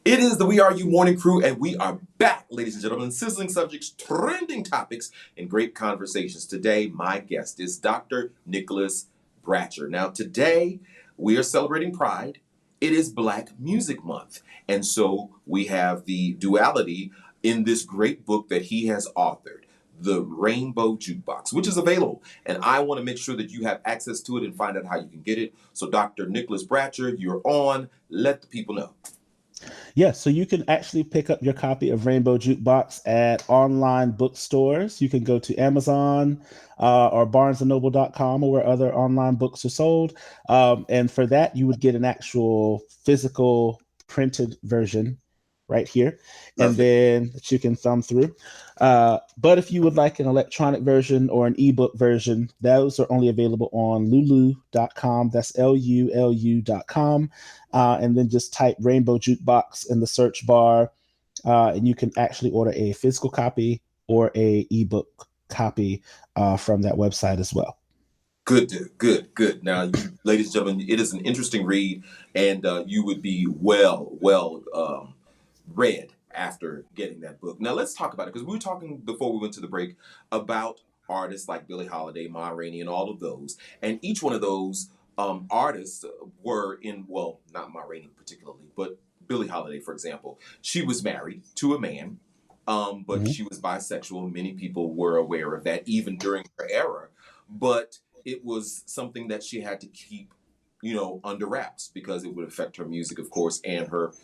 It is the We Are You Morning Crew, and we are back, ladies and gentlemen. Sizzling subjects, trending topics, and great conversations. Today, my guest is Dr. Nicholas Bratcher. Now, today, we are celebrating Pride. It is Black Music Month, and so we have the duality in this great book that he has authored, The Rainbow Jukebox, which is available. And I want to make sure that you have access to it and find out how you can get it. So, Dr. Nicholas Bratcher, you're on. Let the people know. Yeah, so you can actually pick up your copy of Rainbow Jukebox at online bookstores. You can go to Amazon or barnesandnoble.com or where other online books are sold. And for that, you would get an actual physical printed version right here, and Lovely. then that you can thumb through. But if you would like an electronic version or an ebook version, those are only available on lulu.com. That's lulu.com. And then just type Rainbow Jukebox in the search bar, and you can actually order a physical copy or a ebook copy from that website as well. Good. Now, ladies and gentlemen, it is an interesting read, and you would be well read after getting that book. Now, let's talk about it, because we were talking before we went to the break about artists like Billie Holiday, Ma Rainey, and all of those. And each one of those artists were in, well, not Ma Rainey particularly, but Billie Holiday, for example. She was married to a man, but she was bisexual. Many people were aware of that, even during her era. But it was something that she had to keep, under wraps, because it would affect her music, of course, and her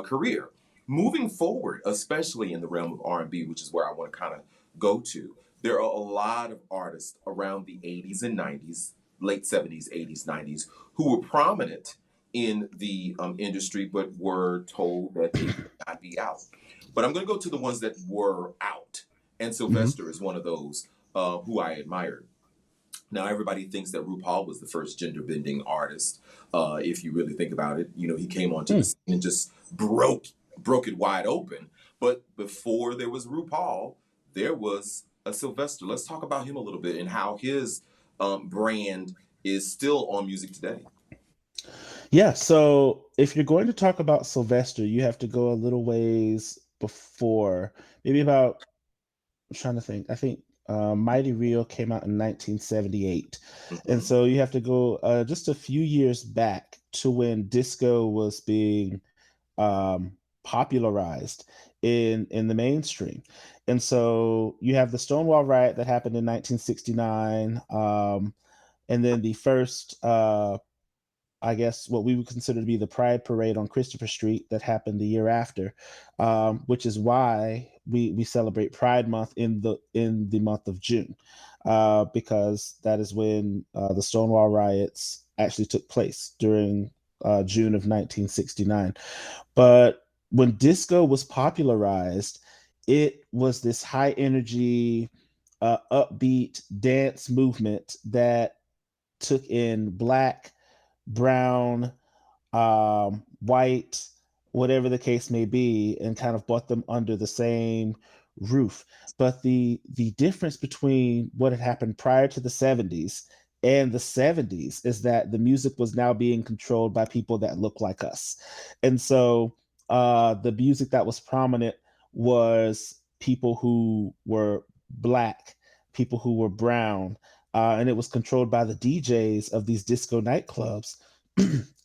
career. Moving forward, especially in the realm of R&B, which is where I want to kind of go to, there are a lot of artists around the 80s and 90s, late 70s, 80s, 90s, who were prominent in the industry, but were told that they could not be out. But I'm going to go to the ones that were out. And Sylvester is one of those who I admired. Now, everybody thinks that RuPaul was the first gender-bending artist. If you really think about it, he came onto the scene and just broke it wide open. But before there was RuPaul, there was a Sylvester. Let's talk about him a little bit and how his brand is still on music today. Yeah, so if you're going to talk about Sylvester, you have to go a little ways before, maybe about, I'm trying to think. I think Mighty Real came out in 1978. And so you have to go just a few years back to when disco was being popularized in the mainstream. And so you have the Stonewall Riot that happened in 1969. And then the first I guess what we would consider to be the Pride Parade on Christopher Street that happened the year after, which is why we celebrate Pride Month in the month of June, because that is when the Stonewall riots actually took place during June of 1969. But when disco was popularized, it was this high energy, upbeat dance movement that took in black, brown, white, whatever the case may be, and kind of brought them under the same roof. But the difference between what had happened prior to the 70s and the 70s is that the music was now being controlled by people that look like us. And so the music that was prominent was people who were black, people who were brown, and it was controlled by the DJs of these disco nightclubs.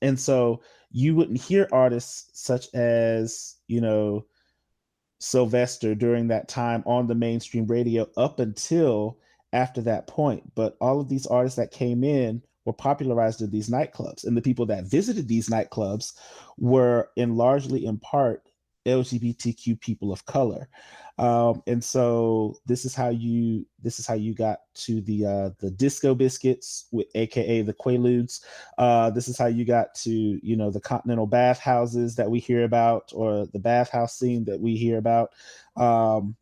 And so you wouldn't hear artists such as, Sylvester during that time on the mainstream radio up until after that point. But all of these artists that came in were popularized in these nightclubs. And the people that visited these nightclubs were largely in part LGBTQ people of color. And so this is how you got to the Disco Biscuits, with AKA the Quaaludes. This is how you got to the continental bathhouses that we hear about, or the bathhouse scene that we hear about from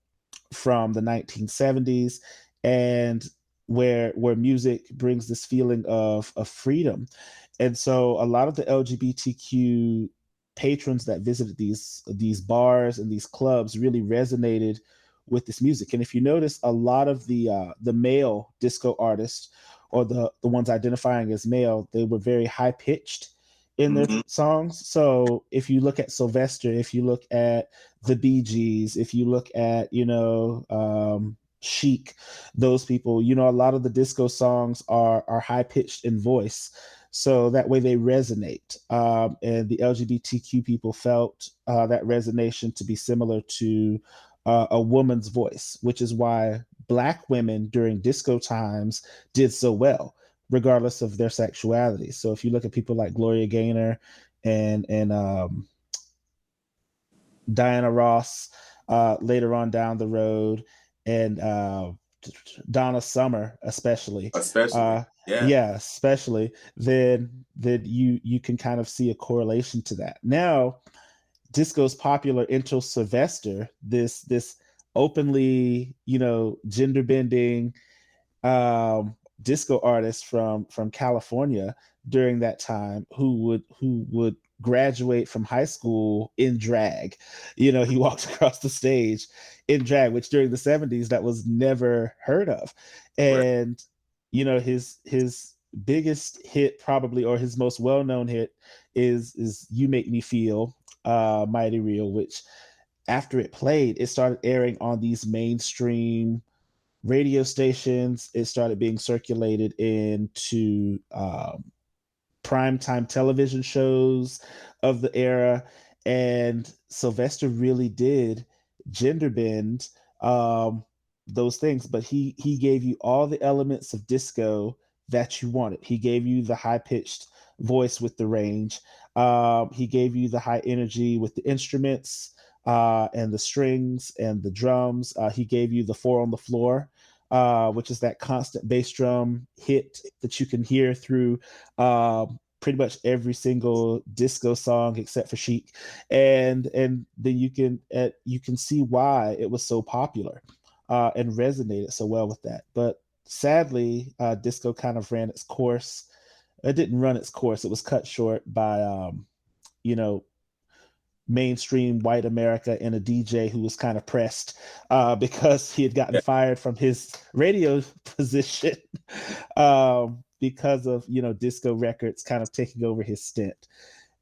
the 1970s, and where music brings this feeling of freedom. And so a lot of the LGBTQ patrons that visited these bars and these clubs really resonated with this music. And if you notice, a lot of the male disco artists, or the ones identifying as male, they were very high pitched in their Hmm. songs. So if you look at Sylvester, if you look at the Bee Gees, if you look at, Chic, those people, a lot of the disco songs are high pitched in voice. So that way they resonate. And the LGBTQ people felt that resonation to be similar to a woman's voice, which is why Black women during disco times did so well, regardless of their sexuality. So if you look at people like Gloria Gaynor and Diana Ross later on down the road, and Donna Summer especially, Especially, yeah. yeah, especially, then you can kind of see a correlation to that. Now disco's popular until Sylvester, this openly, gender bending disco artist from California during that time, who would graduate from high school in drag. He walked across the stage in drag, which during the 70s that was never heard of. Right. And his biggest hit, probably, or his most well-known hit, is You Make Me Feel Mighty Real, which after it played, it started airing on these mainstream radio stations. It started being circulated into primetime television shows of the era. And Sylvester really did gender bend um, those things, but he gave you all the elements of disco that you wanted. He gave you the high pitched voice with the range. He gave you the high energy with the instruments and the strings and the drums. He gave you the four on the floor, which is that constant bass drum hit that you can hear through pretty much every single disco song except for Chic, and then you can see why it was so popular and resonated so well with that. But sadly, disco kind of ran its course. It didn't run its course. It was cut short by you know mainstream white America and a DJ who was kind of pressed because he had gotten Yeah. fired from his radio position because of disco records kind of taking over his stint.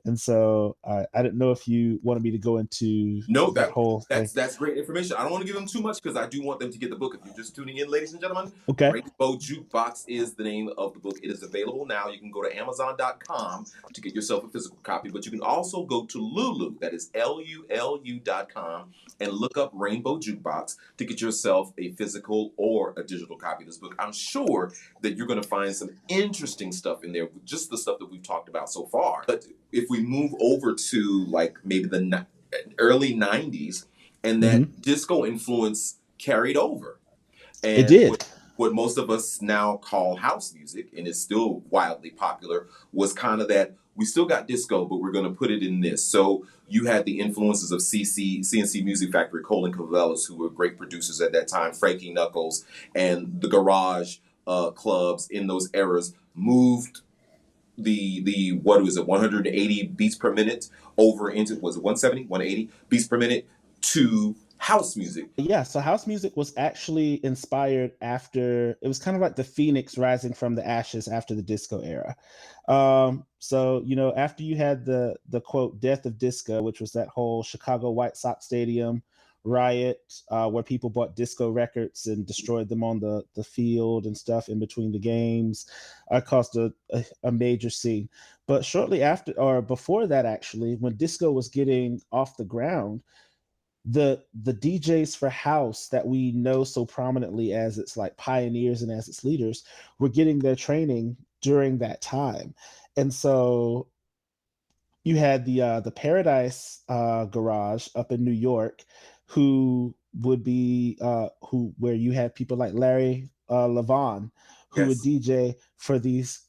And so I didn't know if you wanted me to go into No, that whole thing. that's great information. I don't want to give them too much because I do want them to get the book. If you're just tuning in, ladies and gentlemen, Okay. Rainbow Jukebox is the name of the book. It is available now. You can go to Amazon.com to get yourself a physical copy, but you can also go to Lulu, that is LULU.com, and look up Rainbow Jukebox to get yourself a physical or a digital copy of this book. I'm sure that you're going to find some interesting stuff in there, just the stuff that we've talked about so far. But if we move over to like maybe the early 90s, and that Hmm. disco influence carried over, It and did. what most of us now call house music, and is still wildly popular, was kind of that we still got disco, but we're going to put it in this. So you had the influences of CNC Music Factory, Colin Cavellas, who were great producers at that time, Frankie Knuckles, and the garage clubs in those eras moved the what was it, 180 beats per minute over into, was it 170, 180 beats per minute, to house music. Yeah, so house music was actually inspired after, it was kind of like the phoenix rising from the ashes after the disco era. So after you had the quote death of disco, which was that whole Chicago White Sox Stadium riot, where people bought disco records and destroyed them on the field and stuff in between the games, caused a major scene. But shortly after, or before that actually, when disco was getting off the ground, the DJs for house that we know so prominently as its like pioneers and as its leaders were getting their training during that time. And so you had the Paradise Garage up in New York, who would be who where you had people like Larry Levon, who would Yes. DJ for these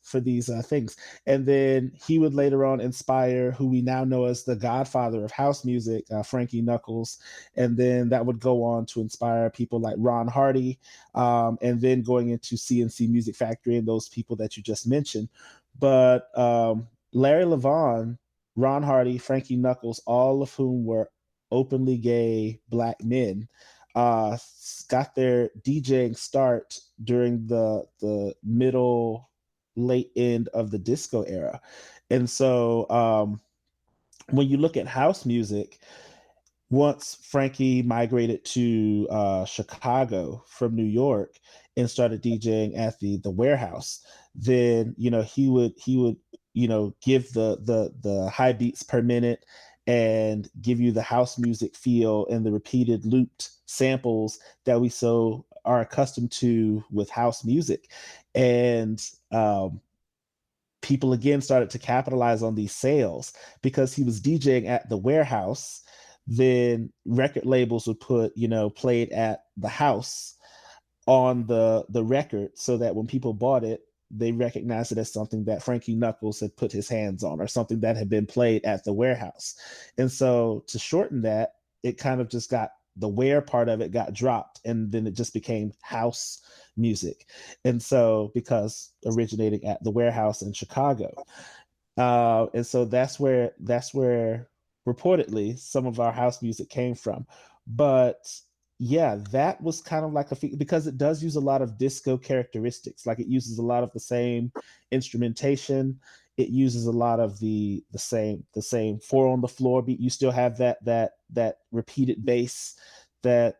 things, and then he would later on inspire who we now know as the Godfather of house music, Frankie Knuckles, and then that would go on to inspire people like Ron Hardy, and then going into CNC Music Factory and those people that you just mentioned, but Larry Levon, Ron Hardy, Frankie Knuckles, all of whom were openly gay black men, got their DJing start during the middle. late end of the disco era. And so when you look at house music, once Frankie migrated to Chicago from New York and started DJing at the warehouse, then he would give the high beats per minute and give you the house music feel and the repeated looped samples that we so are accustomed to with house music. And people again started to capitalize on these sales because he was DJing at the warehouse. Then record labels would put, played at the house on the record so that when people bought it, they recognized it as something that Frankie Knuckles had put his hands on or something that had been played at the warehouse. And so to shorten that, it kind of just got the where part of it got dropped, and then it just became house music. And so because originating at the warehouse in Chicago. And so that's where reportedly some of our house music came from. But yeah, that was kind of like because it does use a lot of disco characteristics. Like it uses a lot of the same instrumentation. It uses a lot of the same 4 on the floor beat. You still have that repeated bass that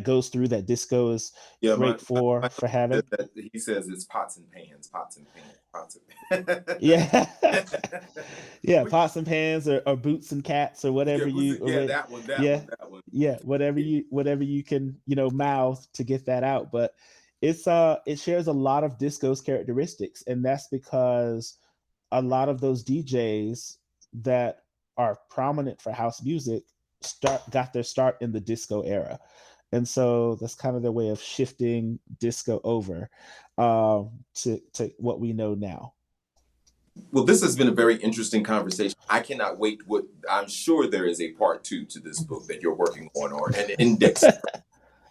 goes through, that disco is great for having. He says it's pots and pans, pots and pans, pots and pans. Yeah. Yeah, pots and pans or boots and cats or whatever that one. Yeah, whatever you can, mouth to get that out. But it shares a lot of disco's characteristics, and that's because a lot of those DJs that are prominent for house music got their start in the disco era. And so that's kind of their way of shifting disco over to what we know now. Well, this has been a very interesting conversation. I cannot wait. I'm sure there is a part 2 to this book that you're working on, or an index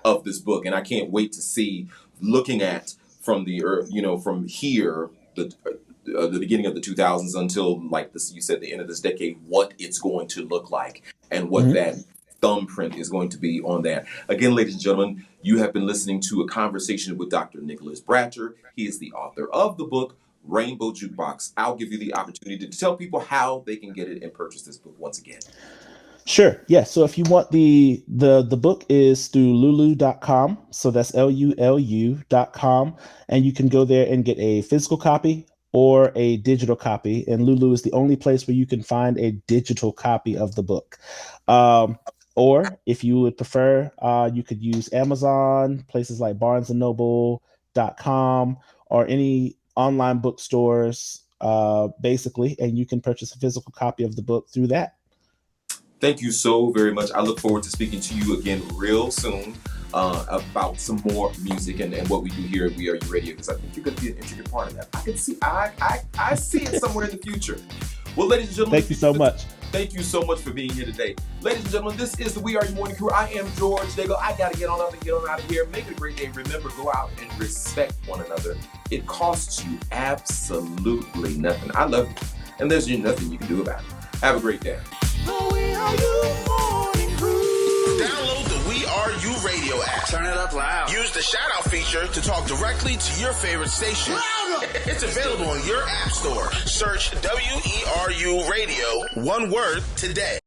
of this book, and I can't wait to see, looking at from from here, the beginning of the 2000s until like this, you said the end of this decade, what it's going to look like and what that thumbprint is going to be on that. Again, ladies and gentlemen, you have been listening to a conversation with Dr. Nicholas Bratcher. He is the author of the book Rainbow Jukebox. I'll give you the opportunity to tell people how they can get it and purchase this book once again. Sure. Yeah. So if you want the book is through lulu.com. So that's LULU.com. And you can go there and get a physical copy or a digital copy. And Lulu is the only place where you can find a digital copy of the book. Or if you would prefer, you could use Amazon, places like barnesandnoble.com, or any online bookstores, basically, and you can purchase a physical copy of the book through that. Thank you so very much. I look forward to speaking to you again real soon about some more music and what we do here at WERUradio, because I think you're going to be an intricate part of that. I see it somewhere in the future. Well, ladies and gentlemen, thank you so much. Thank you so much for being here today. Ladies and gentlemen, this is the We Are Your Morning Crew. I am George Daigle. I got to get on up and get on out of here. Make it a great day. Remember, go out and respect one another. It costs you absolutely nothing. I love you, and there's nothing you can do about it. Have a great day. The We Are Your Morning Crew. Download the We Are You Radio app. Turn it up loud. Use the shout out feature to talk directly to your favorite station. Louder. It's available on your app store. Search WERU Radio, one word, today.